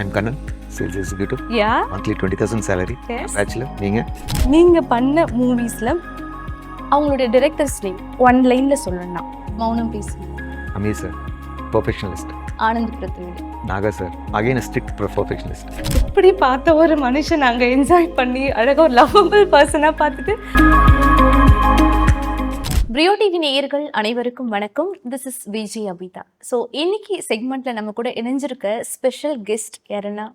I'm Kannan, sales executive. Yeah. Monthly 20,000 salary. Yes. Bachelor. நீங்க பண்ண மூவிஸ்ல அவங்களுடைய டைரக்டர்ஸ் நேம் ஒன் லைன்ல சொல்லணும்னா மௌனம் பேசி, Amir sir, perfectionist. ஆனந்த் பிரதிநிதி. Naga sir, again a strict perfectionist. இப்படி பார்த்த ஒரு மனுஷன் நாங்க என்ஜாய் பண்ணி அழகா ஒரு லவ்வபிள் பர்சனா பார்த்துட்டு. பிரியோ டிவி நேயர்கள் அனைவருக்கும் வணக்கம். This is Vijay Abitha. So இன்னைக்கு செக்மெண்ட்ல நம்ம கூட இணைஞ்சிருக்க ஸ்பெஷல் கெஸ்ட் யாருன்னா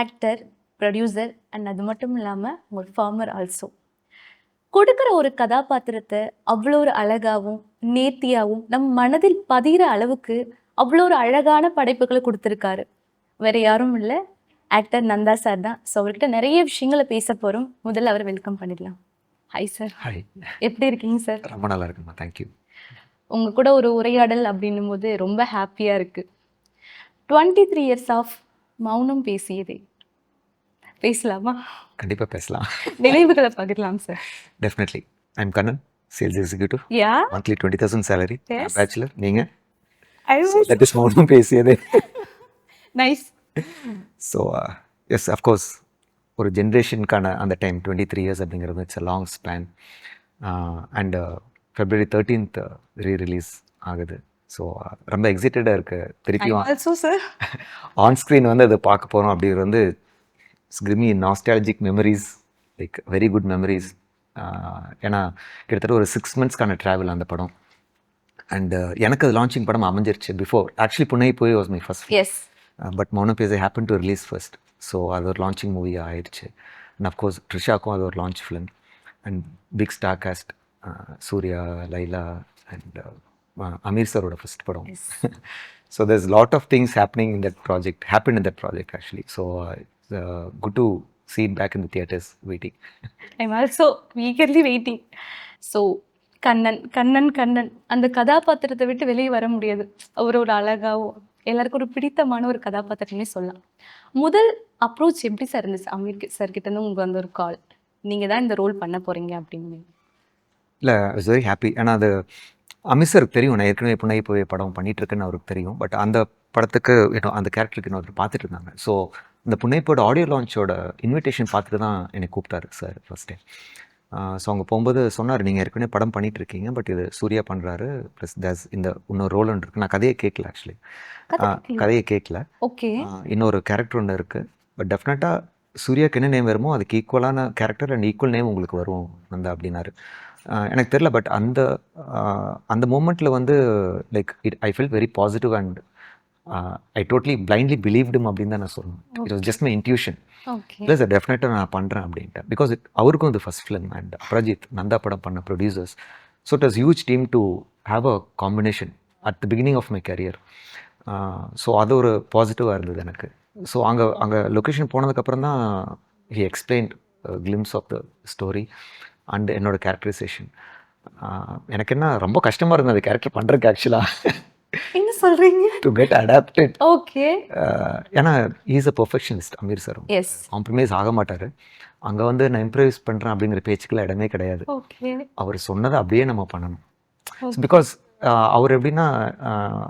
ஆக்டர், ப்ரொடியூசர் அண்ட் அது மட்டும் இல்லாமல் ஒரு ஃபார்மர் ஆல்சோ. கொடுக்குற ஒரு கதாபாத்திரத்தை அவ்வளோ ஒரு அழகாகவும் நேர்த்தியாகவும் நம் மனதில் பதிகிற அளவுக்கு அவ்வளோ ஒரு அழகான படைப்புகளை கொடுத்துருக்காரு. வேற யாரும் இல்லை, ஆக்டர் நந்தா சார் தான். ஸோ அவர்கிட்ட நிறைய விஷயங்களை பேச போகிறோம். முதல்ல அவரை வெல்கம் பண்ணிடலாம். Hi sir. ஹாய், எப்படி இருக்கீங்க சார்? ரொம்ப நல்லா இருக்குமா, தேங்க்யூ. உங்கள் கூட ஒரு உரையாடல் அப்படின்னும் போது ரொம்ப ஹாப்பியாக இருக்குது. 23 இயர்ஸ் ஆஃப் மௌனம் பேசியதே பேசலாமா? கண்டிப்பாக பேசலாம். நினைவுகளை பகிரலாம் sir. Definitely. I'm Kannan, sales executive. Yeah. Monthly 20,000 salary. Yes. Bachelor. I was That is மௌனம் பேசியதே. nice. ஸோ எஸ், அஃப்கோர்ஸ் ஒரு ஜென்ரேஷனுக்கான அந்த டைம் 23 இயர்ஸ் அப்படிங்கிறது it's a long span. And February 13th re-release ஆகுது. ஸோ ரொம்ப எக்ஸைட்டடாக இருக்கு. திருப்பியும் ஆல்சோ சார் ஆன் ஸ்க்ரீன் வந்து அதை பார்க்க போகிறோம் அப்படிங்கிறது வந்து creamy nostalgic memories, like very good memories. ஏன்னா கிட்டத்தட்ட ஒரு 6 monthsக்கான ட்ராவல் அந்த படம். அண்ட் எனக்கு அது லான்ச்சிங் படம் அமைஞ்சிருச்சு பிஃபோர். ஆக்சுவலி புனை போய் was my first. Yes. But Mounam Pesi happen to release first. So அது ஒரு லான்ச்சிங் மூவியாக ஆயிடுச்சு. அண்ட் அஃப்கோர்ஸ் ட்ரிஷாக்கும் அது ஒரு launch film. And big star cast, Suriya, Laila and Ameer சரோட ஃபர்ஸ்ட் படம். So there's lot of things happened in that project actually. So it's good to see it back in the theatres waiting. I'm also eagerly waiting. So Kannan Kannan Kannan அந்த கதாபாத்திரத்தை விட்டு வெளியே வர முடியாது. அவர் ஒரு அழகாகவும் எல்லாருக்கும் ஒரு பிடித்தமான ஒரு கதாபாத்திரமே சொல்லலாம். முதல் அப்ரோச் எப்படி சார் இருந்துச்சு? அமீர் சார் கிட்டேருந்து உங்களுக்கு வந்து ஒரு கால், நீங்கள் தான் இந்த ரோல் பண்ண போகிறீங்க அப்படின்னு. இல்லை, ஐ வாஸ் வெரி ஹாப்பி. ஏன்னா அது அமீர் சருக்கு தெரியும், நான் ஏற்கனவே புனை போய் படம் பண்ணிகிட்ருக்கேன்னு அவருக்கு தெரியும். பட் அந்த படத்துக்கு அந்த கேரக்டருக்கு இன்னொரு பார்த்துட்டு இருந்தாங்க. ஸோ இந்த புனைப்போட ஆடியோ லான்ச்சோட இன்விடேஷன் பார்த்துட்டு தான் என்னை கூப்பிட்டாரு சார் ஃபர்ஸ்ட் டைம். ஸோ அவங்க போகும்போது சொன்னார், நீங்கள் ஏற்கனவே படம் பண்ணிகிட்ருக்கீங்க, பட் இது சூர்யா பண்ணுறாரு, ப்ளஸ் தேஸ் இந்த இன்னொரு ரோல் ஒன்று இருக்குது. நான் கதையை கேட்கல, ஆக்சுவலி கதையை கேட்கல. ஓகே. இன்னொரு கேரக்டர் ஒன்று இருக்குது. பட் டெஃபினட்டாக சூர்யாவுக்கு என்ன நேம் வருமோ அதுக்கு ஈக்குவலான கேரக்டர் அண்ட் ஈக்குவல் நேம் உங்களுக்கு வரும் நந்தா அப்படின்னாரு. எனக்கு தெரில, பட் அந்த மூமெண்ட்டில் வந்து like I feel very positive and I totally blindly பிலீவ்டும் அப்படின்னு தான் நான் சொல்லணும். It was just my intuition. இல்லை சார், டெஃபினட்டாக நான் பண்ணுறேன் அப்படின்ட்டு. பிகாஸ் அவருக்கும் இது first film and Aprajith Nanda படம் பண்ண producers. So it was huge team to have a combination at the beginning of my career. ஸோ அது ஒரு பாசிட்டிவாக இருந்தது எனக்கு. ஸோ அங்கே லொக்கேஷன் போனதுக்கப்புறம் தான் he explained glimpse of the story and என்னோட கேரக்டரைசேஷன். எனக்கு என்ன ரொம்ப கஷ்டமாக இருந்தது அந்த கேரக்டர் பண்ணுறதுக்கு ஆக்சுவலாக. என்ன சொல்கிறீங்க? To get adapted. ஓகே. ஏன்னா is a perfectionist Aamir sir. Yes. Compromise ஆக மாட்டார். அங்கே வந்து நான் இம்ப்ரூவைஸ் பண்ணுறேன் அப்படிங்கிற பேச்சுக்கெல்லாம் இடமே கிடையாது. ஓகே. அவர் சொன்னதை அப்படியே நம்ம பண்ணணும். பிகாஸ் அவர் எப்படின்னா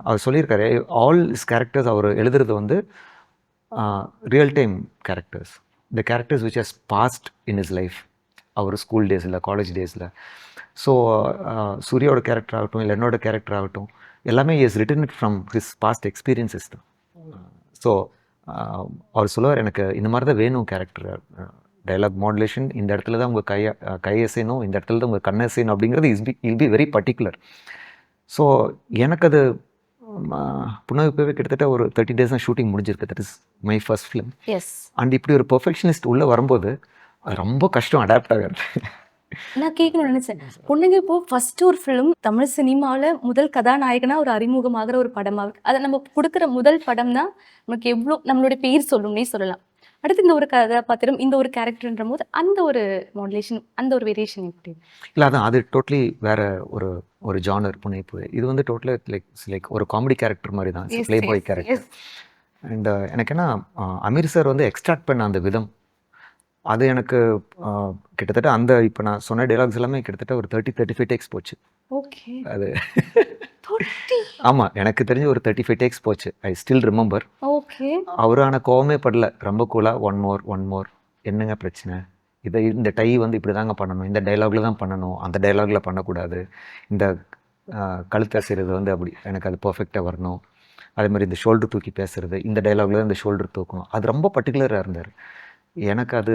அவர் சொல்லியிருக்காரு, ஆல் இஸ் கேரக்டர்ஸ் அவர் எழுதுறது வந்து real time characters, the characters which has past in his life, அவர் ஸ்கூல் டேஸில், காலேஜ் டேஸில். ஸோ சூர்யாவோட கேரக்டர் ஆகட்டும், இல்லை என்னோட கேரக்டர் ஆகட்டும், எல்லாமே is written it from his past experiences தான். ஸோ அவர் சொல்லுவார், எனக்கு இந்த மாதிரி தான் வேணும் கேரக்டர், டைலாக் மாடுலேஷன் இந்த இடத்துல தான் உங்கள் கையசையணும், இந்த இடத்துல தான் உங்கள் கண்ணசையணும் அப்படிங்கிறது இல் பி வெரி பர்டிகுலர். ஸோ எனக்கு அது புனவு போய் கிட்டத்தட்ட ஒரு 30 days தான் ஷூட்டிங் முடிஞ்சிருக்கு. That is my first film. Yes. And இப்படி ஒரு பெர்ஃபெக்ஷனிஸ்ட் உள்ளே வரும்போது அது ரொம்ப கஷ்டம் அடாப்ட் ஆகிறது. நான் கேட்கணும்னு நினைச்சேன், பொண்ணுங்க இப்போ ஃபர்ஸ்ட் ஒரு ஃபிலிம் தமிழ் சினிமாவில் முதல் கதாநாயகனா ஒரு அறிமுகமாகிற ஒரு படமாக இருக்கு. அதை நம்ம கொடுக்குற முதல் படம் தான் நமக்கு எவ்வளோ நம்மளுடைய பேர் சொல்லும்னே சொல்லலாம். அடுத்து இந்த ஒரு கதாபாத்திரம், இந்த ஒரு கேரக்டர்ன்ற போது அந்த ஒரு மாடுலேஷன், அந்த ஒரு வேரியேஷன் எப்படி? இல்லை, அதான் அது டோட்டலி வேறு ஒரு ஜானர் புனைப்பு. இது வந்து டோட்டலாக லைக் ஒரு காமெடி கேரக்டர் மாதிரி தான், ப்ளே பாய் கேரக்டர். அண்ட் எனக்கு என்ன அமீர் சார் வந்து எக்ஸ்ட்ராக்ட் பண்ண அந்த விதம், அது எனக்கு கிட்டத்தட்ட அந்த இப்போ நான் சொன்ன டைலாக்ஸ் எல்லாமே கிட்டத்தட்ட ஒரு 30-35 டேக்ஸ் போச்சு. ஓகே. அது 40. ஆமாம், எனக்கு தெரிஞ்சு ஒரு 35 டேக்ஸ் போச்சு. I still remember. ஓகே. அவரு ஆனா கோவமே படல. ரொம்ப கூலாக ஒன் மோர் என்னங்க பிரச்சனை, இந்த டை வந்து இப்படி தாங்க பண்ணணும், இந்த டைலாகில் தான் பண்ணணும், அந்த டைலாகில் பண்ணக்கூடாது, இந்த கழுத்தை செய்கிறது வந்து அப்படி எனக்கு அது பர்ஃபெக்டாக வரணும், அதே மாதிரி இந்த ஷோல்டர் தூக்கி பேசுறது, இந்த டைலாகில் தான் இந்த ஷோல்டர் தூக்கணும், அது ரொம்ப பர்டிகுலராக இருந்தார். எனக்கு அது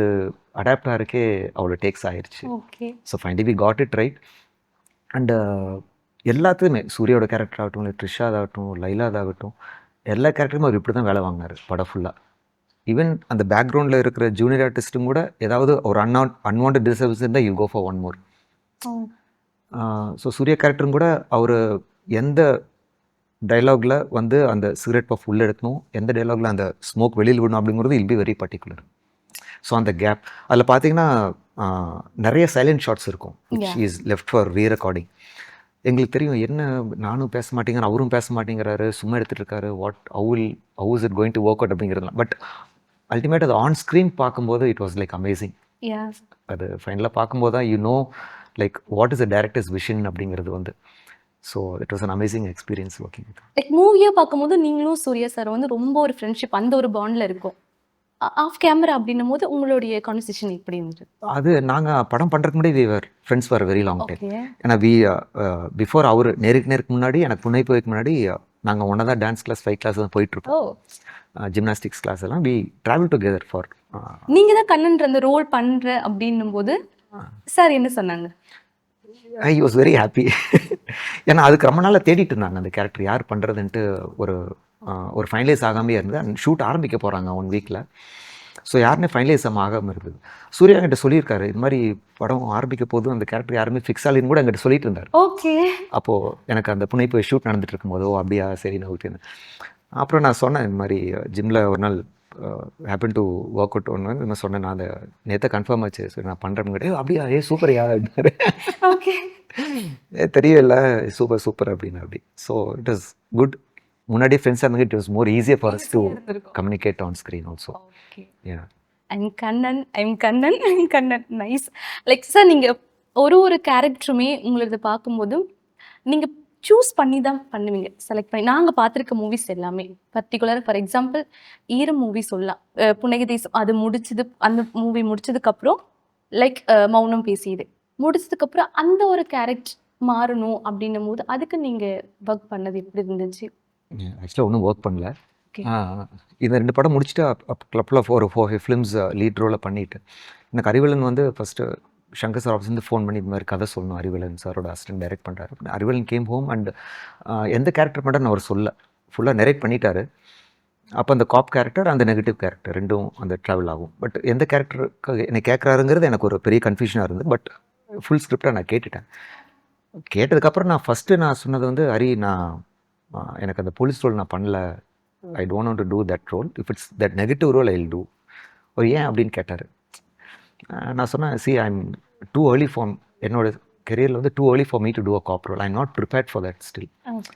அடாப்ட் ஆகிறக்கே அவ்வளோ டேக்ஸ் ஆயிடுச்சு. Okay. So finally we got it right. And எல்லாத்துக்குமே சூர்யாவோட கேரக்டர் ஆகட்டும், இல்லை த்ரிஷாதாகட்டும், லைலாதாகட்டும், எல்லா கேரக்டருமே அவர் இப்படி தான் வேலை வாங்கினார் படம் ஃபுல்லாக. ஈவன் அந்த பேக்ரவுண்டில் இருக்கிற ஜூனியர் ஆர்டிஸ்ட்டும் கூட ஏதாவது ஒரு அன்வான்ட் டிஸ்டர்பன்ஸ் இருந்தால் you go for one more. So Surya கேரக்டரும் கூட அவர் எந்த டைலாகில் வந்து அந்த சிகரெட் பஃப் உள்ளே எடுக்கணும், எந்த டைலாகில் அந்த ஸ்மோக் வெளியில் விடணும் அப்படிங்கிறது இல் பி வெரி பர்டிகுலர். ஸோ அந்த கேப் அதில் பார்த்தீங்கன்னா நிறைய சைலண்ட் ஷாட்ஸ் இருக்கும், which is left for re recording. எங்களுக்கு தெரியும் என்ன நானும் பேச மாட்டேங்கிறேன், அவரும் பேச மாட்டேங்கிறாரு, சும்மா எடுத்துகிட்டு இருக்காரு, how is it going to work out அப்படிங்கிறதுலாம். பட் அல்டிமேட் அது ஆன் ஸ்க்ரீன் பார்க்கும்போது இட் வாஸ் லைக் அமேசிங். அது ஃபைனலாக பார்க்கும்போது தான் you know like what is the director's vision அப்படிங்கிறது வந்து. So it was an amazing experience working. Like மூவியாக பார்க்கும்போது நீங்களும் சூர்யா சார் வந்து ரொம்ப ஒரு ஃப்ரெண்ட்ஷிப் அந்த ஒரு பாண்டில் இருக்கும். ஆஃப் கேமரா அப்படின்னும் போது உங்களுடைய கான்வர்சேஷன் எப்படி இருந்தது? அது நாங்கள் படம் பண்ணுறதுக்கு முன்னாடி we were friends for very long time. Okay. ஏன்னா பிஃபோர் அவர் நேருக்கு முன்னாடி எனக்கு புனை போய்க்கு முன்னாடி நாங்கள் ஒன்றா தான் டான்ஸ் கிளாஸ், ஃபைட் கிளாஸ் தான் போயிட்டுருப்போம். ஜிம்னாஸ்டிக்ஸ் கிளாஸ் எல்லாம் வி ட்ராவல் டுகெதர் ஃபார். நீங்கள் தான் கண்ணன்ற அந்த ரோல் பண்ணுற அப்படின்னும் போது சார் என்ன சொன்னாங்க? I was very happy. ஏன்னா அதுக்கு ரொம்ப நாளாக தேடிட்டு இருந்தாங்க அந்த கேரக்டர் யார் பண்ணுறதுன்ட்டு. ஒரு ஃபைனலைஸ் ஆகாமே இருந்தது. அண்ட் ஷூட் ஆரம்பிக்க போகிறாங்க 1 வீக்கில். ஸோ யாருமே ஃபைனலைஸ் ஆகாமல் இருந்தது. சூர்யா என்கிட்ட சொல்லியிருக்காரு, இது மாதிரி படம் ஆரம்பிக்க போதும், அந்த கேரக்டர் யாருமே ஃபிக்ஸ் ஆகலின்னு கூட என்கிட்ட சொல்லிட்டு இருந்தார். ஓகே. அப்போது எனக்கு அந்த புனை போய் ஷூட் நடந்துட்டு இருக்கும்போதோ அப்படியா சரி நான் ஓகேன்னு. அப்புறம் நான் சொன்னேன் இந்த மாதிரி ஜிம்மில் ஒரு நாள் ஹேப்பன் டு ஒர்க் அவுட் ஒன்று இந்த மாதிரி சொன்னேன், நான் அதை நேற்று கன்ஃபார்ம் ஆச்சு, சரி நான் பண்ணுறேன்னு கிடையாது. அப்படியா சூப்பர் யார் அப்படின்னாரு. ஓகே. தெரியல சூப்பர் அப்படின்னு அப்படி. So it was good. முன்னாடி ஃப்ரெண்ட்ஸாக இருந்தாங்க, it was more easier for us to communicate on screen also. Okay. Yeah. I'm Kannan nice. Like sir நீங்கள் ஒரு கேரக்டருமே உங்களது பார்க்கும்போது நீங்கள் சூஸ் பண்ணி தான் பண்ணுவீங்க, செலக்ட் பண்ணி. நாங்கள் பார்த்துருக்க மூவிஸ் எல்லாமே பர்டிகுலராக ஃபார் எக்ஸாம்பிள் ஈரம் மூவி சொல்லலாம், புன்னகை தேசம் அது முடிச்சது, அந்த மூவி முடிச்சதுக்கப்புறம் லைக் மௌனம் பேசியது முடிச்சதுக்கப்புறம் அந்த ஒரு கேரக்டர் மாறணும் அப்படின்னும் போது அதுக்கு நீங்கள் ஒர்க் பண்ணது எப்படி இருந்துச்சு? ஆக்சுவலாக ஒன்றும் ஒர்க் பண்ணல. Okay. இந்த 2 படம் முடிச்சுட்டு கிளப்பில் ஒரு 4 ஃபிலிம்ஸ் லீட் ரோலில் பண்ணிவிட்டு எனக்கு அறிவலன் வந்து ஃபஸ்ட்டு சங்கர் சார் ஆஃபீஸ்லேருந்து ஃபோன் பண்ணி இது மாதிரி கதை சொல்லணும், அறிவலன் சாரோட அசிஸ்டன்ட் டைரக்ட் பண்ணுறாரு. அறிவலன் கேம் ஹோம் அண்ட் எந்த கேரக்டர் பண்ணுறேன்னு அவர் ஃபுல்லாக நெரேட் பண்ணிட்டாரு. அப்போ அந்த காப் கேரக்டர் அந்த நெகட்டிவ் கேரக்டர் ரெண்டும் அந்த ட்ராவல் ஆகும். பட் எந்த கேரக்டருக்கு என்னை கேட்குறாருங்கிறது எனக்கு ஒரு பெரிய கன்ஃபியூஷனாக இருந்தது. பட் ஃபுல் ஸ்கிரிப்டாக நான் கேட்டுட்டேன். கேட்டதுக்கப்புறம் நான் சொன்னது வந்து நான் எனக்கு அந்த போலீஸ் ரோல் நான் பண்ணல, I don't want to do that role, if it's that negative role I will do. ஏன் அப்படின்னு கேட்டார். நான் சொன்னேன், ஐம் டூ ஏர்லி ஃபார் என்னோட கெரியரில் வந்து too early for me to do a cop role. I'm not prepared for that still.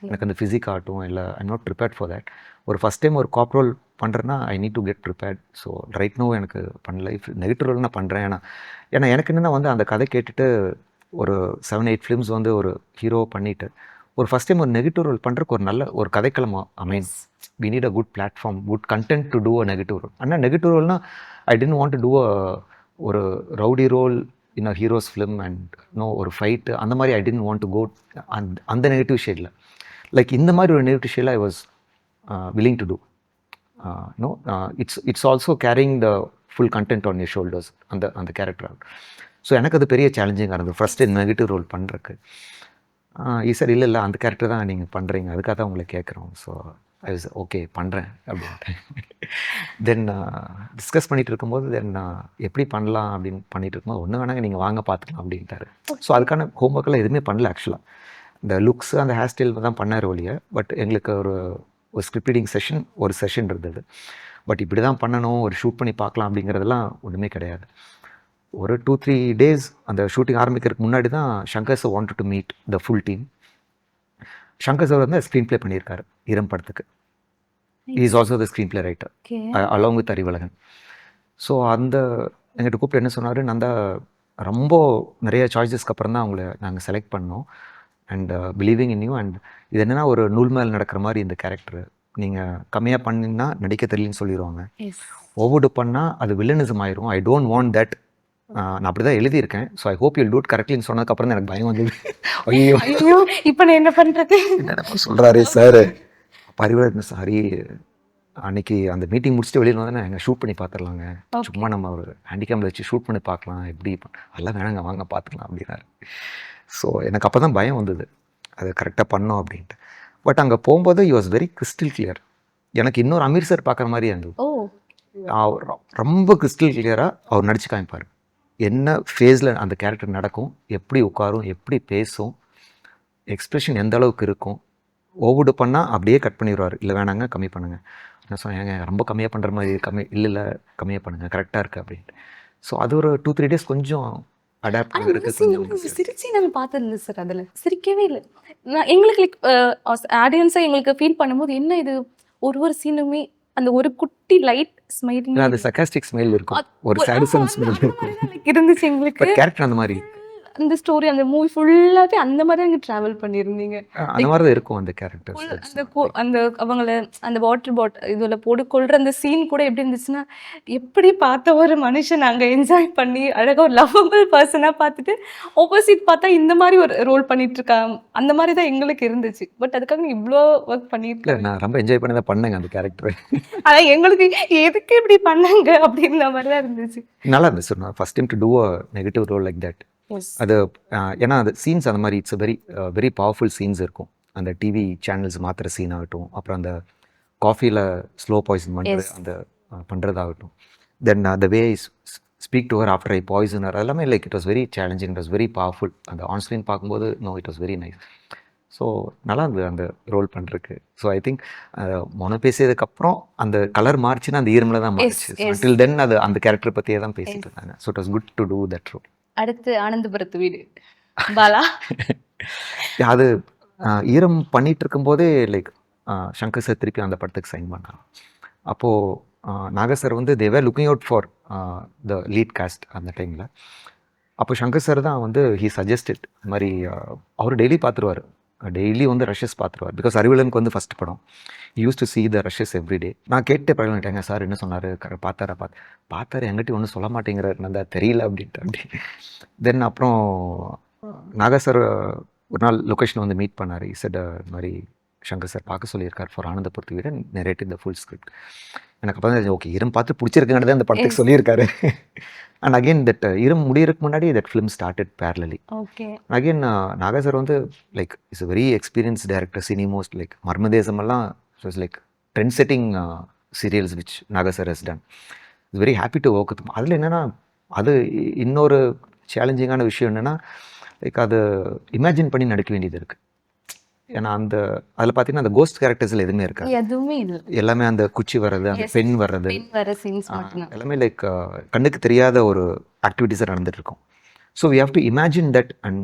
எனக்கு அந்த ஃபிசிக் ஆகட்டும் இல்லை, I'm not prepared for that. ஒரு ஃபஸ்ட் டைம் ஒரு காப் ரோல் பண்ணுறேன்னா I need to get prepared. So right no எனக்கு பண்ணல. If negative role நான் பண்ணுறேன். ஏன்னா எனக்கு என்னென்னா வந்து அந்த கதை கேட்டுட்டு ஒரு 7-8 ஃபிலிம்ஸ் வந்து ஒரு ஹீரோ பண்ணிவிட்டு ஒரு ஃபஸ்ட் டைம் ஒரு நெகட்டிவ் ரோல் பண்ணுறதுக்கு ஒரு நல்ல ஒரு கதைக்களம் அமைன். We need a good platform, good content to do a negative role. ஆனால் நெகட்டிவ் ரோல்னால் I didn't want to do ஒரு rowdy role in a hero's film and ஒரு ஃபைட்டு அந்த மாதிரி. I didn't want to go அந்த negative ஷேடில். Like இந்த மாதிரி ஒரு நெகட்டிவ் ஷேடில் I was willing to do. It's also carrying the full content on your shoulders அந்த கேரக்டர். ஸோ எனக்கு அது பெரிய சேலஞ்சிங்காக இருந்தது ஃபஸ்ட்டு நெகட்டிவ் ரோல் பண்ணுறக்கு. சார் இல்லை அந்த கேரக்டர் தான் நீங்கள் பண்ணுறீங்க, அதுக்காக தான் உங்களை கேட்குறோம். ஸோ ஐ வாஸ் ஓகே பண்ணுறேன் அப்படின்ட்டு. தென் டிஸ்கஸ் பண்ணிகிட்டு இருக்கும்போது எப்படி பண்ணலாம் அப்படின்னு பண்ணிகிட்டு இருக்கும்போது ஒன்று வேணாங்க நீங்கள் வாங்க பார்த்துக்கலாம் அப்படின்ட்டாரு. ஸோ அதுக்கான ஹோம்ஒர்க்கெல்லாம் எதுவுமே பண்ணல ஆக்சுவலாக. இந்த லுக்ஸ் அந்த ஹேர் ஸ்டைல் தான் பண்ணார் ஒழிய. பட் எங்களுக்கு ஒரு ஸ்கிரிப்ட் ரீடிங் செஷன் இருந்தது. பட் இப்படி தான் பண்ணணும், ஒரு ஷூட் பண்ணி பார்க்கலாம் அப்படிங்கிறதெல்லாம் ஒன்றுமே கிடையாது. ஒரு 2-3 டேஸ் அந்த ஷூட்டிங் ஆரம்பிக்கிறதுக்கு முன்னாடி தான் Shankar sir wanted to meet the full team. Shankar sir வந்து ஸ்க்ரீன் ப்ளே பண்ணியிருக்காரு ஈரம் படத்துக்கு. Is also the screen play writer along with Arivazhagan. So எங்கிட்ட கூப்பிட்டு என்ன சொன்னார், நான் தான் ரொம்ப நிறைய சாய்ஸஸ்க்கு அப்புறம் தான் அவங்கள நாங்கள் செலக்ட் பண்ணோம். And believing in you. And இது என்னென்னா ஒரு நூல் மேல் நடக்கிற மாதிரி இந்த கேரக்டர். நீங்கள் கம்மியாக பண்ணினா நடிக்க தெரியலன்னு சொல்லிடுவாங்க. ஓவர்டு பண்ணால் அது வில்லனிசம் ஆயிரும். I don't want that. நான் அப்படி தான் எழுதியிருக்கேன். So I hope you do it கரெக்ட்லின்னு சொன்னதுக்கப்புறம் தான் எனக்கு பயம் வந்தது. ஐயோ ஐயோ இப்போ நான் என்ன பண்றது? என்னப்பா சொல்கிறாரு சார். பரிவாரம் சாரி. அன்னைக்கு அந்த மீட்டிங் முடிச்சுட்டு வெளியில் வந்தேன்னா எங்கள் ஷூட் பண்ணி பார்த்துடலாங்க. சும்மா நம்ம ஒரு ஹேண்டிகேமில் வச்சு ஷூட் பண்ணி பார்க்கலாம் எப்படி அதெல்லாம் வேணாங்க வாங்க பார்த்துக்கலாம் அப்படின்னாரு. ஸோ எனக்கு அப்போ தான் பயம் வந்தது அது கரெக்டாக பண்ணோம் அப்படின்ட்டு. பட் அங்கே போகும்போது you was very crystal clear. எனக்கு இன்னொரு அமீர் சார் பார்க்குற மாதிரி இருந்தது. அவர் ரொம்ப கிறிஸ்டல் கிளியராக அவர் நடிச்சு காமிப்பார். என்ன ஃபேஸில் அந்த கேரக்டர் நடக்கும், எப்படி உட்காரும், எப்படி பேசும், எக்ஸ்ப்ரெஷன் எந்த அளவுக்கு இருக்கும். ஓவர்டு பண்ணால் அப்படியே கட் பண்ணிடுவார். இல்லை வேணாங்க கம்மி பண்ணுங்கள். நான் சொன்னேன் ஏங்க ரொம்ப கம்மியாக பண்ணுற மாதிரி இல்லை கம்மியாக பண்ணுங்கள் கரெக்டாக இருக்குது அப்படின்ட்டு. ஸோ அது ஒரு 2-3 டேஸ் கொஞ்சம் அடாப்ட் ஆகிறதுக்கு கொஞ்சம் சிரிச்சு நாங்க பார்த்ததில்ல சார். அதுல சிரிக்கவே இல்லை. நான் எங்களுக்கு லைக் ஆடியன்ஸா எங்களுக்கு ஃபீல் பண்ணும்போது என்ன இது ஒரு சீனுமே அந்த ஒரு குட்டி லைட் ஸ்மைலிங் அந்த சர்காஸ்டிக் ஸ்மைல் இருக்கும், ஒரு சாடிசம் ஸ்மைல் இருக்கும். இருந்துச்சு எங்களுக்கு. பட் கேரக்டர் அந்த மாதிரி அந்த ஸ்டோரி அந்த மூவி ஃபுல்லாவே அந்த மாதிரி தான் நீங்க டிராவல் பண்ணியிருந்தீங்க. அந்த மாதிரி தான் இருக்கும் அந்த கேரக்டர். அந்த அவங்கள அந்த வாட்டர் பாட்டில் இதுல போட்டு கொள்ற அந்த சீன் கூட எப்படி இருந்துச்சுன்னா, எப்படி பார்த்த ஒரு மனுஷன் அங்கே என்ஜாய் பண்ணி அழகாக ஒரு லவ்வபிள் பர்சனாக பார்த்துட்டு ஆப்போசிட் பார்த்தா இந்த மாதிரி ஒரு ரோல் பண்ணிட்டு இருக்காங்க. அந்த மாதிரி தான் எங்களுக்கு இருந்துச்சு. பட் அதுக்காக இவ்வளோ ஒர்க் பண்ணியிருக்கேன். நான் ரொம்ப என்ஜாய் பண்ணி தான் பண்ணேங்க அந்த கேரக்டர். ஆனால் எங்களுக்கு எதுக்கு இப்படி பண்ணாங்க அப்படின்ற மாதிரி தான் இருந்துச்சு. நல்லா இருந்துச்சு. நான் first time to do a negative role like that. அது ஏன்னா அது சீன்ஸ் அந்த மாதிரி இட்ஸ் வெரி பவர்ஃபுல் சீன்ஸ் இருக்கும். அந்த டிவி சேனல்ஸ் மாத்திர சீன் ஆகட்டும், அப்புறம் அந்த காஃபியில் ஸ்லோ பாய்சன் பண்ணுறது அந்த பண்ணுறதாகட்டும், then the way speak to her after I poisoner, எல்லாமே like it was very challenging, it was very powerful. அந்த ஆன் ஸ்க்ரீன் பார்க்கும்போது it was very nice. So நல்லா இருந்தது அந்த ரோல் பண்ணுறதுக்கு. ஸோ ஐ திங்க் மொன பேசியதுக்கப்புறம் அந்த கலர் மாறிச்சுன்னா அந்த ஈரமில் தான் மாறிச்சு. அண்டில் தென் அது அந்த கேரக்டர் பற்றியே தான் பேசிட்டு இருந்தாங்க. So it was good to do that role. அடுத்து ஆனந்தபுரத்து வீடு பாலா. அது ஈரம் பண்ணிட்டு இருக்கும்போதே லைக் சங்கர் சார் திருப்பி அந்த படத்துக்கு சைன் பண்ணாங்க. அப்போது நாகர் சார் வந்து they were looking out for the lead cast அந்த டைமில். அப்போ சங்கர் சார் தான் வந்து ஹீ சஜஸ்டட் இந்த மாதிரி அவர் டெய்லி பார்த்துருவார், டெய்லி வந்து ரஷஸ் பார்த்துருவார். பிகாஸ் அறிவிலனுக்கு வந்து ஃபஸ்ட் படம் use to see the rushes every day. நான் கேட்டே பழகிட்டேங்க சார் என்ன சொன்னார், பார்த்தாரு எங்கிட்ட ஒன்றும் சொல்ல மாட்டேங்கிறார், நான் தான் தெரியல அப்படின்ட்டு அப்படி. தென் அப்புறம் நாகர் சார் ஒரு நாள் லொக்கேஷன் வந்து மீட் பண்ணார். இசட் இந்த மாதிரி சங்கர் சார் பார்க்க சொல்லியிருக்கார் ஃபார் ஆனந்தபுரத்து வீடு, நரேட்டிவ் த ஃபுல் ஸ்கிரிப்ட். எனக்கு அப்போ தான் ஓகே ஈரம் பார்த்து பிடிச்சிருக்குங்கிறது அந்த படத்துக்கு சொல்லியிருக்காரு. அண்ட் அகெயின் தட் ஈரம் முடியறதுக்கு முன்னாடி that film started parallelly. Again Nagar sir வந்து like is a very experience director. சினிமோஸ்ட் லைக் மர்மதேசம் எல்லாம் it's like trend setting serials which Nagar sir has done. Is very happy to work with. அதில் என்னென்னா அது இன்னொரு சேலஞ்சிங்கான விஷயம் என்னென்னா லைக் அது இமேஜின் பண்ணி நடிக்க வேண்டியது இருக்குது. ஏன்னா அந்த அதில் பார்த்தீங்கன்னா அந்த கோஸ்ட் கேரக்டர்ஸில் எதுவுமே இருக்காது, எதுவுமே இல்லை. எல்லாமே அந்த குச்சி வர்றது, அந்த பெண் வர்றது, எல்லாமே லைக் கண்ணுக்கு தெரியாத ஒரு ஆக்டிவிட்டீஸாக நடந்துட்டு இருக்கும். So we have to imagine that. And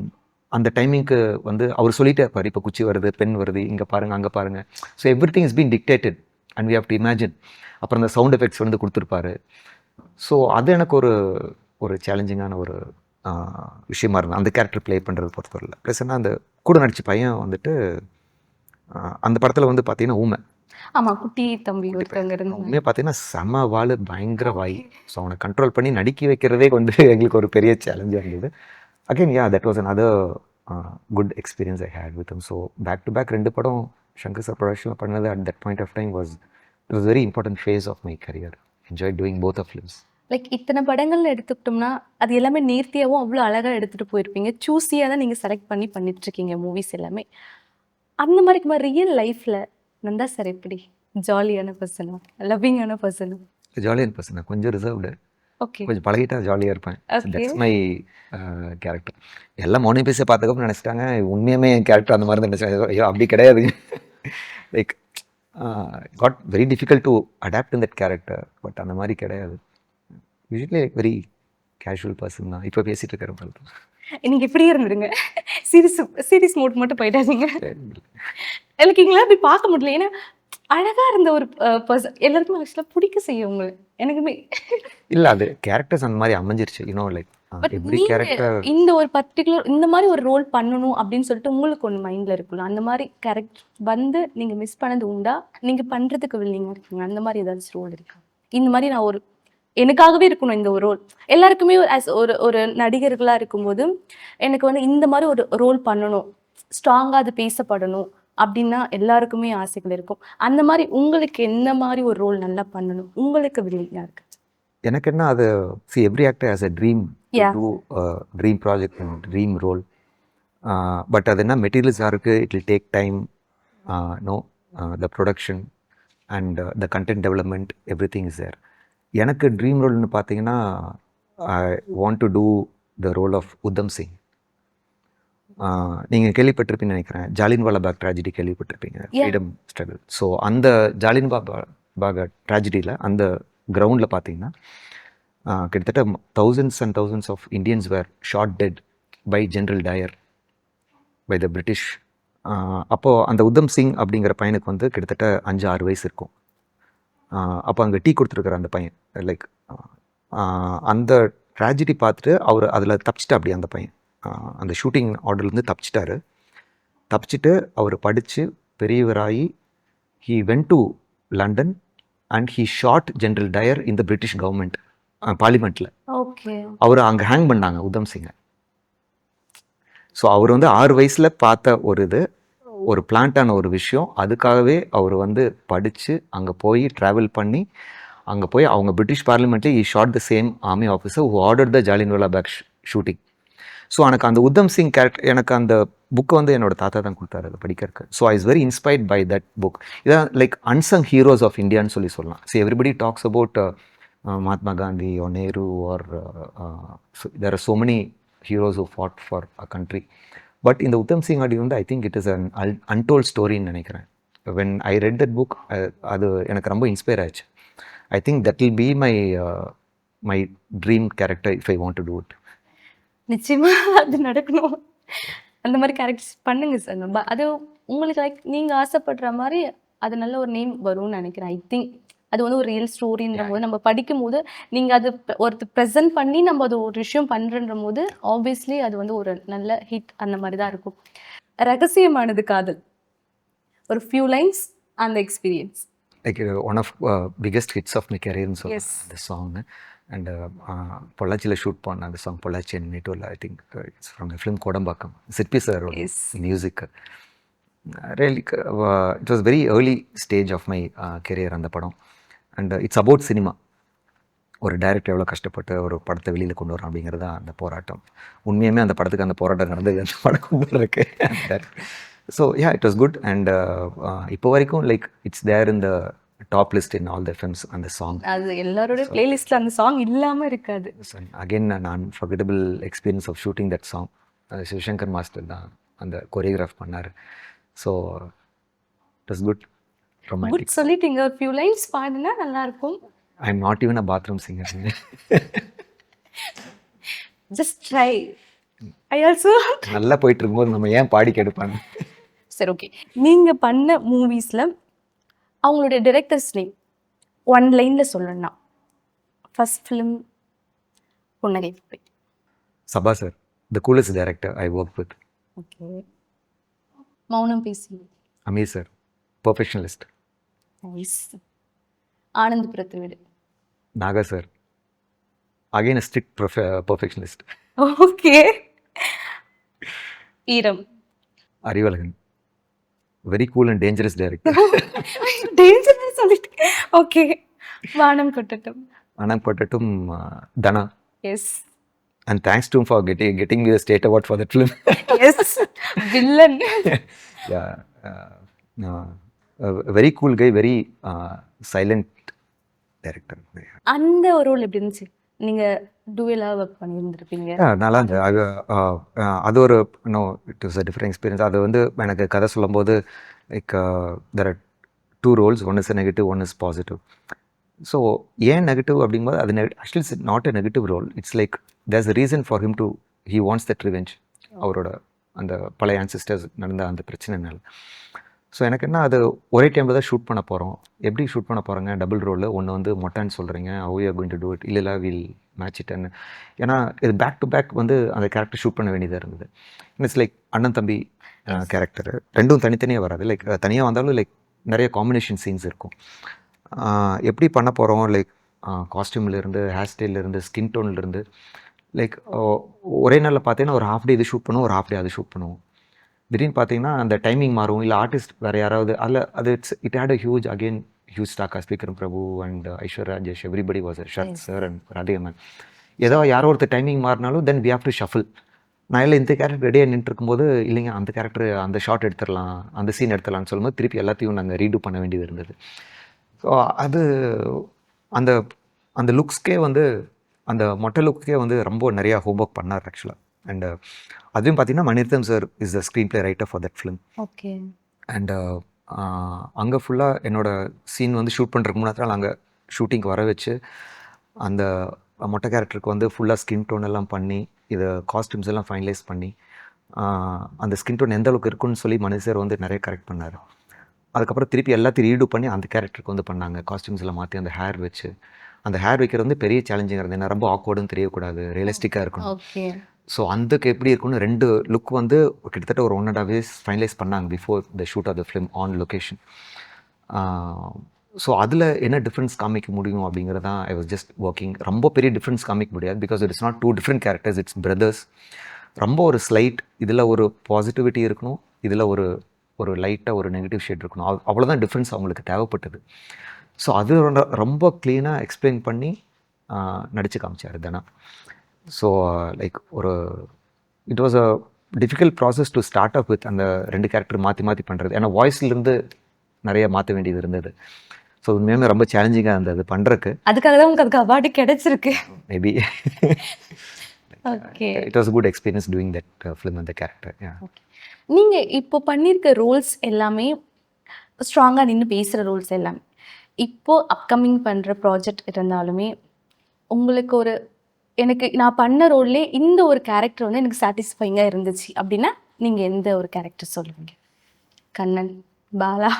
அந்த டைமிங்க்கு வந்து அவர் சொல்லிட்டே இருப்பார், இப்போ குச்சி வருது, பெண் வருது, இங்கே பாருங்கள் அங்கே பாருங்கள். So everything is been dictated and we have to imagine. அப்புறம் அந்த சவுண்ட் எஃபெக்ட்ஸ் வந்து கொடுத்துருப்பாரு. ஸோ அது எனக்கு ஒரு சேலஞ்சிங்கான ஒரு விஷயமா இருந்தது அந்த கேரக்டர் ப்ளே பண்ணுறது பொறுத்தவரையில். ப்ளஸ் என்ன அந்த கூட நடிச்ச பையன் வந்துட்டு அந்த படத்தில் வந்து பார்த்தீங்கன்னா ஊமை. ஆமாம், குட்டி தம்பி ஒருத்தவங்க உண்மையாக பார்த்தீங்கன்னா செம வாள், பயங்கர வாய். ஸோ அவனை கண்ட்ரோல் பண்ணி நடிக்க வைக்கிறதே வந்து எங்களுக்கு ஒரு பெரிய சேலஞ்சாக இருந்தது. Again that was another good experience I had with him. So back to back 2 படம் சங்கர் சார் ப்ரொடக்ஷனில் பண்ணது at that point of time was very important phase of my career. Enjoyed doing both of films. Like இத்தனை படங்கள்னு எடுத்துக்கிட்டோம்னா அது எல்லாமே நேர்த்தியாகவும் அவ்வளோ அழகாக எடுத்துகிட்டு போயிருப்பீங்க. சூஸியாக தான் நீங்கள் செலக்ட் பண்ணி பண்ணிட்டுருக்கீங்க மூவிஸ் எல்லாமே. அந்த மாதிரி ரியல் லைஃப்பில் நந்தா சார் எப்படி ஜாலியான பர்சனா, லவ்விங்கான பர்சனா? ஜாலியான பர்சனா, கொஞ்சம் ரிசர்வ்டு. ஓகே, கொஞ்சம் பழகிட்டா ஜாலியாக இருப்பேன். That's my character. எல்லாம் மௌனி பேச பார்த்துக்கப்புறம் நினச்சிட்டாங்க உண்மையுமே என் கேரக்டர் அந்த மாதிரி தான் நினச்சாங்க. ஐயோ அப்படி கிடையாது. Like got very difficult to adapt in that character. But அந்த மாதிரி கிடையாது. Usually like very casual person தான். இப்போ பேசிகிட்டு இருக்கிற நீங்கள் இப்படியே இருந்துருங்க, சீரியஸ் மோட் மட்டும் போயிட்டாதீங்க. எனக்கு இங்கெல்லாம் அப்படி பார்க்க முடியல. ஏன்னா அழகா இருந்த ஒரு பர்சன் எல்லாருக்குமே ஆக்சுவலாக பிடிக்க செய்யும் உங்களை எனக்குமே. இல்லை அது கேரக்டர்ஸ் அந்த மாதிரி அமைஞ்சிருச்சு லைக் பட் எவ்ரி நீங்க கேரக்டர். இந்த ஒரு பர்ட்டிகுலர் இந்த மாதிரி ஒரு ரோல் பண்ணணும் அப்படின்னு சொல்லிட்டு உங்களுக்கு ஒன்று மைண்ட்ல இருக்குல்ல, அந்த மாதிரி கேரக்டர் வந்து நீங்க மிஸ் பண்ணது உண்டா? நீங்க பண்றதுக்கு வில்லிங்கா இருக்கீங்க அந்த மாதிரி ஏதாச்சும் ரோல் இருக்கா? இந்த மாதிரி நான் ஒரு எனக்காகவே இருக்கணும் இந்த ஒரு ரோல். எல்லாருக்குமே as ஒரு ஒரு நடிகர்களா இருக்கும்போது எனக்கு வந்து இந்த மாதிரி ஒரு ரோல் பண்ணணும், ஸ்ட்ராங்கா அது பேசப்படணும் அப்படின்னா எல்லாருக்குமே ஆசைகள் இருக்கும். அந்த மாதிரி உங்களுக்கு என்ன மாதிரி ஒரு ரோல் நல்லா பண்ணணும் உங்களுக்கு வில்லிங்கா இருக்கு? எனக்கு என்ன அது every actor has a dream to Yeah. Do dream project dream role. But அது என்ன மெட்டீரியல்ஸாக இருக்குது, it will take time. No the production and the content development everything is there. எனக்கு ட்ரீம் ரோல்னு பார்த்தீங்கன்னா I want to do the role of Udham Singh. நீங்கள் கேள்விப்பட்டிருப்பீங்கன்னு நினைக்கிறேன், ஜாலியன்வாலா பாக் ட்ராஜடி கேள்விப்பட்டிருப்பீங்க, ஃப்ரீடம் ஸ்ட்ரகிள். ஸோ அந்த ஜாலியன்வாலா ட்ராஜடியில் அந்த கிரவுண்டில் பார்த்தீங்கன்னா கிட்டத்தட்ட thousands and thousands of Indians were shot dead by General Dyer by the British. அப்போது அந்த உத்தம் சிங் அப்படிங்கிற பையனுக்கு வந்து கிட்டத்தட்ட 5-6 வயசு இருக்கும். அப்போ அங்கே டீ கொடுத்துருக்குற அந்த பையன் லைக் அந்த ட்ராஜடி பார்த்துட்டு அவர் அதில் தப்பிச்சிட்டா. அப்படி அந்த பையன் அந்த ஷூட்டிங் ஆர்டர்லேருந்து தப்பிச்சிட்டாரு. தப்பிச்சிட்டு அவர் படித்து பெரியவராகி he went to London and he shot general tyre in the British government பார்லிமெண்ட்டில். ஓகே. அவர் அங்கே ஹேங் பண்ணாங்க உத்தம் சிங்கை. ஸோ அவர் வந்து 6 வயசில் பார்த்த ஒரு பிளான்ட்டான ஒரு விஷயம். அதுக்காகவே அவர் வந்து படித்து அங்கே போய் ட்ராவல் பண்ணி அங்கே போய் அவங்க பிரிட்டிஷ் பார்லிமெண்ட்லேயே he shot the same army officer who order the Jallianwala Bagh shooting. So எனக்கு அந்த உத்தம் சிங் கேரக்டர், எனக்கு அந்த புக்கு வந்து என்னோட தாத்தா தான் கொடுத்தாரு அதை படிக்கிறதுக்கு. So I is very inspired by that book. இதான் லைக் அன்சங் ஹீரோஸ் ஆஃப் இந்தியான்னு சொல்லலாம். So everybody talks about Mahatma Gandhi or Nehru or there are so many heroes who fought for a country. But in the Uttam Singh Adi, I think it is an untold story in நினைக்கிறேன். When I read that book, அது எனக்கு ரொம்ப inspire ஆச்சு. I think that will be my dream character if I want to do it. நிச்சயமா அது நடக்கணும். அந்த மாதிரி கேரக்டர்ஸ் பண்ணுங்க சார். நம்ம அது உங்களுக்கு லைக் நீங்க ஆசைப்படுற மாதிரி அது நல்ல ஒரு நேம் வரும்னு நினைக்கிறேன். ஐ திங்க் அது வந்து ஒரு ரியல் ஸ்டோரின்ற போது நம்ம படிக்கும் போது நீங்க அது ஒருத்தர் ப்ரெசென்ட் பண்ணி நம்ம அது ஒரு விஷயம் பண்றன்ற போது ஆப்வியஸ்லி அது வந்து ஒரு நல்ல ஹிட் அந்த மாதிரி தான் இருக்கும். ரகசியமானது காதல் ஒரு ஃபியூ லைன்ஸ் அந்த experience. Like one of biggest hits of my career in Yes. the song. And பொள்ளாச்சியில் ஷூட் பண்ண அந்த சாங், பொள்ளாச்சி அண்ட் மேட்டூரில். I think it's from the film Kodambakkam. Sirpi sir Yes. Music. Really it was very early stage of my career அந்த படம். And it's about cinema. ஒரு director எவ்வளோ கஷ்டப்பட்டு ஒரு படத்தை வெளியில் கொண்டு வரோம் அப்படிங்கிறது தான் அந்த போராட்டம். உண்மையுமே அந்த படத்துக்கு அந்த போராட்டம் நடந்தது அந்த படம் கொண்டு இருக்கு. So yeah, it was good. And இப்போ வரைக்கும் like it's there in the top list in all the films அந்த சாங். அது எல்லாரோட பிளேலிஸ்ட்ல அந்த சாங் இல்லாம இருக்காது. Again an unforgettable experience of shooting that song. Sivasankar master தான் அந்த கொரியோகிராஃப் பண்ணார். So it was good, romantic. Good சொல்லிட்டீங்க. ஒரு ஃபியூ லைன்ஸ் பாடுனா நல்லா இருக்கும். I am not even a bathroom singer. Just try. I also நல்லா போயிட்டு இருக்கும்போது நம்ம ஏன் பாடி கெடுப்பாங்க. சரி, ஓகே. நீங்க பண்ண மூவிஸ்ல அவங்களுடைய டைரக்டர்ஸ் நேம் ஒன் லைன்ல சொல்லணும்னா first film Punnagai Poove. Saba sir, the coolest director I work with. Okay. Mounam Pesi. Ameer sir, perfectionist. Nice. Anandhapurathu Veedu. Naga sir, again a strict perfectionist. Okay. Eeram. Arivazhagan, very cool and dangerous director. Dangerous சொல்லிட்டு. ஓகே. வானம் கொட்டட்டும். ஆனால் பட்டட்டும் தனா. Yes. And thanks to him for getting me the state award for that film. Yes. Villain. Yeah, a very cool guy, very silent director. அந்த ஒரு role எப்படி இருந்துச்சு? நீங்க டூயலா work பண்ணியிருந்திருப்பீங்க. நல்லா இருந்தது. அது ஒரு it was a different experience. அது வந்து எனக்கு கதை சொல்லும்போது like there are 2 roles, one is negative, one is positive. So ஏன் நெகட்டிவ் அப்படிங்கும்போது அது actually it's not a negative role. It's like there's a reason for him to he wants that revenge. அவரோட அந்த பழைய ஆன்சிஸ்டர்ஸ் நடந்த அந்த பிரச்சனைனால. So எனக்கு என்ன அது ஒரே டைமில் தான் ஷூட் பண்ண போகிறோம். எப்படி ஷூட் பண்ண போகிறோங்க டபுள் ரோலு. ஒன்று வந்து மொட்டைன்னு சொல்கிறீங்க, how you are going to do it, இல்லை வில் மேட்ச் இட்ன்னு. ஏன்னா இது பேக் டு பேக் வந்து அந்த கேரக்டர் ஷூட் பண்ண வேண்டியதாக இருந்தது. இட்ஸ் லைக் அண்ணன் தம்பி கேரக்டர் ரெண்டும் தனித்தனியாக வராது. லைக் தனியாக வந்தாலும் லைக் நிறைய காம்பினேஷன் சீன்ஸ் இருக்கும். எப்படி பண்ண போகிறோம், லைக் காஸ்டியூம்லேருந்து, ஹேர் ஸ்டைல்லேருந்து, ஸ்கின் டோன்லேருந்து, லைக் ஒரே நாளில் பார்த்தீங்கன்னா ஒரு ஹாஃப் டே இது ஷூட் பண்ணுவோம், ஒரு ஹாஃப் டே அது ஷூட் பண்ணுவோம். திடீர்னு பார்த்தீங்கன்னா அந்த டைமிங் மாறும், இல்லை ஆர்டிஸ்ட் வேறு யாராவது அதில் அது it had a huge star cast. Vikram Prabhu and Aishwarya Rajesh, everybody was Sarath sir and Radhika ma'am. ஏதோ யாரோ ஒருத்தர் டைமிங் மாறினாலும் then we have to shuffle. நான் இல்லை இந்த கேரக்டர் ரெடியாக நின்றுட்டு இருக்கும்போது, இல்லைங்க அந்த கேரக்டர் அந்த ஷாட் எடுத்துடலாம், அந்த சீன் எடுத்துடலாம்னு சொல்லும்போது திருப்பி எல்லாத்தையும் நாங்கள் ரீடூ பண்ண வேண்டியது இருந்தது. ஸோ அது அந்த அந்த லுக்ஸ்க்கே வந்து அந்த மொட்டை லுக்கே வந்து ரொம்ப நிறையா ஹோம்ஒர்க் பண்ணார் ஆக்சுவலாக. அண்ட் அதுவும் பார்த்தீங்கன்னா Mani Ratnam sir is the screenplay writer for that film. Okay. And அங்கே ஃபுல்லாக என்னோடய சீன் வந்து ஷூட் பண்ணுறதுக்கு முன்னாடி நாள் அங்கே ஷூட்டிங்க்கு வர வச்சு அந்த மொட்டை கேரக்டருக்கு வந்து ஃபுல்லாக ஸ்கின் டோன் எல்லாம் பண்ணி, இதை காஸ்டியூம்ஸ் எல்லாம் ஃபைனலைஸ் பண்ணி, அந்த ஸ்கின் டோன் எந்த அளவுக்கு இருக்குன்னு சொல்லி மணி சார் வந்து நிறைய கரெக்ட் பண்ணார். அதுக்கப்புறம் திருப்பி எல்லாத்தையும் ரீடூ பண்ணி அந்த கேரக்டருக்கு வந்து பண்ணாங்க. காஸ்டியூம்ஸ் எல்லாம் மாற்றி அந்த ஹேர் வச்சு, அந்த ஹேர் வைக்கிறது வந்து பெரிய சேலஞ்சிங்காக இருந்தது. ஏன்னா ரொம்ப ஆக்வர்டுன்னு தெரியக்கூடாது, ரியலிஸ்டிக்காக இருக்கணும். ஓகே. ஸோ அதுக்கு எப்படி இருக்குன்னு 2 லுக் வந்து கிட்டத்தட்ட ஒரு 1.5 days ஃபைனலைஸ் பண்ணாங்க before the shoot of the film on location. So அதில் என்ன டிஃப்ரென்ஸ் காமிக்க முடியும் அப்படிங்கிறது தான் ஐ வாஸ் ஜஸ்ட் ஒர்க்கிங். ரொம்ப பெரிய டிஃப்ரென்ஸ் காமிக்க முடியாது, because it's not 2 different characters, it's brothers. ரொம்ப ஒரு ஸ்லைட் இதில் ஒரு பாசிட்டிவிட்டி இருக்கணும், இதில் ஒரு லைட்டாக ஒரு நெகட்டிவ் ஷேட் இருக்கணும். அவ்வளோதான் டிஃப்ரென்ஸ் அவங்களுக்கு தேவைப்பட்டது. ஸோ அது ரொம்ப க்ளீனாக எக்ஸ்பிளைன் பண்ணி நடித்து காமிச்சார் தானே. So like it was a difficult process to start up with அந்த 2 கேரக்டர் மாற்றி பண்ணுறது. ஏன்னா வாய்ஸ்லேருந்து நிறைய மாற்ற வேண்டியது இருந்தது. ஸோ உண்மையுமே ரொம்ப சேலஞ்சிங்காக இருந்தது பண்ணுறக்கு. அதுக்காக தான் உங்களுக்கு அதுக்கு அவார்டு கிடைச்சிருக்கு. Maybe okay. It was good experience doing that film அந்த கேரக்டர். நீங்கள் இப்போ பண்ணியிருக்க ரோல்ஸ் எல்லாமே ஸ்ட்ராங்காக நின்று பேசுகிற ரோல்ஸ் எல்லாமே. இப்போது அப்கமிங் பண்ணுற ப்ராஜெக்ட் இருந்தாலுமே உங்களுக்கு எனக்கு நான் பண்ண ரோல்லே இந்த ஒரு கேரக்டர் வந்து எனக்கு சாட்டிஸ்ஃபைங்காக இருந்துச்சு அப்படின்னா நீங்கள் எந்த ஒரு கேரக்டர் சொல்லுவீங்க? கண்ணன், பாலா,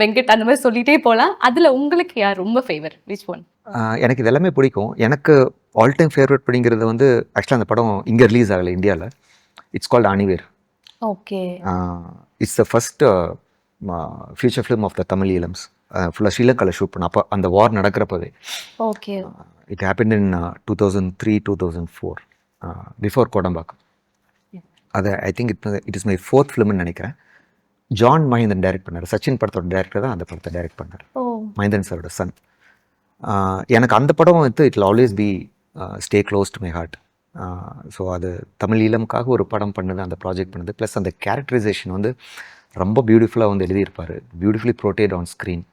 வெங்கட் அந்த மாதிரி சொல்லிகிட்டே போகலாம். அதில் உங்களுக்கு யார் ரொம்ப ஃபேவர்? Which one? எனக்கு இது எல்லாமே பிடிக்கும். எனக்கு ஆல் டைம் ஃபேவரட் அப்படிங்கிறது வந்து ஆக்சுவலாக அந்த படம் இங்கே ரிலீஸ் ஆகலை இந்தியாவில். It's called Aanivaer. Okay. It's the first future film of the Tamil ஈழம்ஸ். ஃபுல்லாக ஸ்ரீலங்காவில் ஷூட் பண்ண அப்போ அந்த வார் நடக்கிறப்பவே. Okay. It happen in 2003, 2004, before Kodambakkam. அது I think it is my 4th ஃபிலிம்னு நினைக்கிறேன். ஜான் மஹேந்திரன் டைரக்ட் பண்ணார். சச்சின் படத்தோட டைரக்டர் தான் அந்த படத்தை டைரக்ட் பண்ணார். மஹேந்திரன் சாரோட சன். எனக்கு அந்த படம் வந்து it will always be stay close to my heart. So அது தமிழ் ஈழமுக்காக ஒரு படம் பண்ணது, அந்த ப்ராஜெக்ட் பண்ணது. ப்ளஸ் அந்த கேரக்டரைசேஷன் வந்து ரொம்ப பியூட்டிஃபுல்லாக வந்து எழுதியிருப்பார், பியூட்டிஃபுல்லி ப்ரோட்டேட் ஆன் ஸ்க்ரீன்.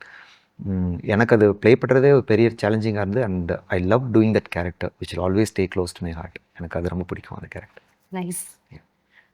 எனக்கு அது ப்ளே பண்ணுறதே ஒரு பெரிய சேலஞ்சிங்காக இருந்து. And I love doing that character which will always stay close to my heart. எனக்கு அது ரொம்ப பிடிக்கும் அந்த கேரக்டர். நைஸ்.